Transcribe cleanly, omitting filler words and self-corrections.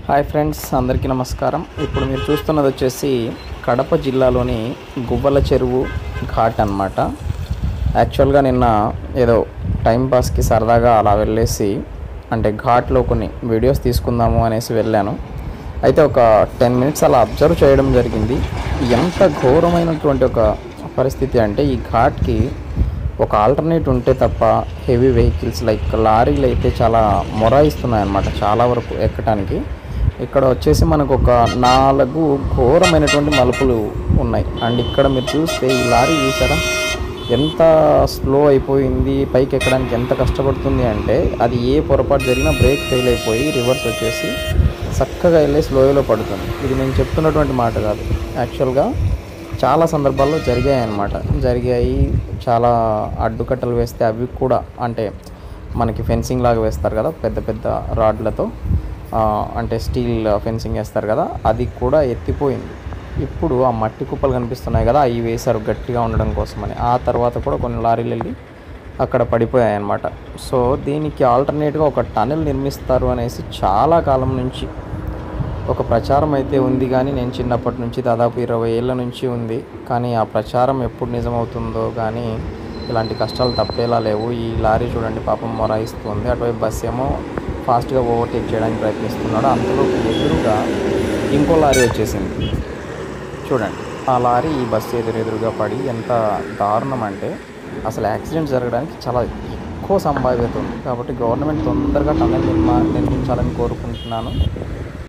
Hi friends, అందరికీ నమస్కారం. ఇప్పుడు మీరు చూస్తున్నది వచ్చేసి కడప జిల్లాలోని గువ్వల చెరువు ఘాట్ అన్నమాట. యాక్చువల్గా నిన్న ఏదో టైంపాస్కి సరదాగా అలా వెళ్ళేసి అంటే ఘాట్లో కొన్ని వీడియోస్ తీసుకుందాము అనేసి వెళ్ళాను. అయితే ఒక 10 మినిట్స్ అలా అబ్జర్వ్ చేయడం జరిగింది. ఎంత ఘోరమైనటువంటి ఒక పరిస్థితి అంటే ఈ ఘాట్కి ఒక ఆల్టర్నేట్ ఉంటే తప్ప హెవీ వెహికల్స్ లైక్ లారీలు అయితే చాలా మొరాయిస్తున్నాయి అన్నమాట చాలా వరకు ఎక్కడానికి. ఇక్కడ వచ్చేసి మనకు ఒక 4 ఘోరమైనటువంటి మలుపులు ఉన్నాయి. అండ్ ఇక్కడ మీరు చూస్తే ఈ లారీ చూసారా ఎంత స్లో అయిపోయింది, పైకి ఎక్కడానికి ఎంత కష్టపడుతుంది అంటే అది ఏ పొరపాటు జరిగినా బ్రేక్ ఫెయిల్ అయిపోయి రివర్స్ వచ్చేసి చక్కగా వెళ్ళి స్లోలో పడుతుంది. ఇది నేను చెప్తున్నటువంటి మాట కాదు, యాక్చువల్గా చాలా సందర్భాల్లో జరిగాయి. చాలా అడ్డుకట్టలు వేస్తే అవి కూడా అంటే మనకి ఫెన్సింగ్ లాగా వేస్తారు కదా పెద్ద పెద్ద రాడ్లతో, అంటే స్టీల్ ఫెన్సింగ్ వేస్తారు కదా, అది కూడా ఎత్తిపోయింది. ఇప్పుడు ఆ మట్టి కుప్పలు కనిపిస్తున్నాయి కదా, అవి వేశారు గట్టిగా ఉండడం కోసమని. ఆ తర్వాత కూడా కొన్ని లారీలు వెళ్ళి అక్కడ పడిపోయాయి అన్నమాట. సో దీనికి ఆల్టర్నేట్గా ఒక టనెల్ నిర్మిస్తారు అనేసి చాలా కాలం నుంచి ఒక ప్రచారం అయితే ఉంది. కానీ నేను చిన్నప్పటి నుంచి దాదాపు 20 ఏళ్ళ నుంచి ఉంది. కానీ ఆ ప్రచారం ఎప్పుడు నిజమవుతుందో కానీ ఇలాంటి కష్టాలు తప్పేలా లేవు. ఈ లారీ చూడండి పాపం మొరాయిస్తుంది, అటువైపు బస్ ఏమో ఫాస్ట్గా ఓవర్టేక్ చేయడానికి ప్రయత్నిస్తున్నాడు. అంతలోకి ఎదురుగా ఇంకో లారీ వచ్చేసింది చూడండి. ఆ లారీ ఈ బస్సు ఎదురుగా పడి ఎంత దారుణం అంటే అసలు యాక్సిడెంట్ జరగడానికి చాలా ఎక్కువ సంభావ్యత ఉంది. కాబట్టి గవర్నమెంట్ తొందరగా టన్నెల్ నిర్మించాలని కోరుకుంటున్నాను.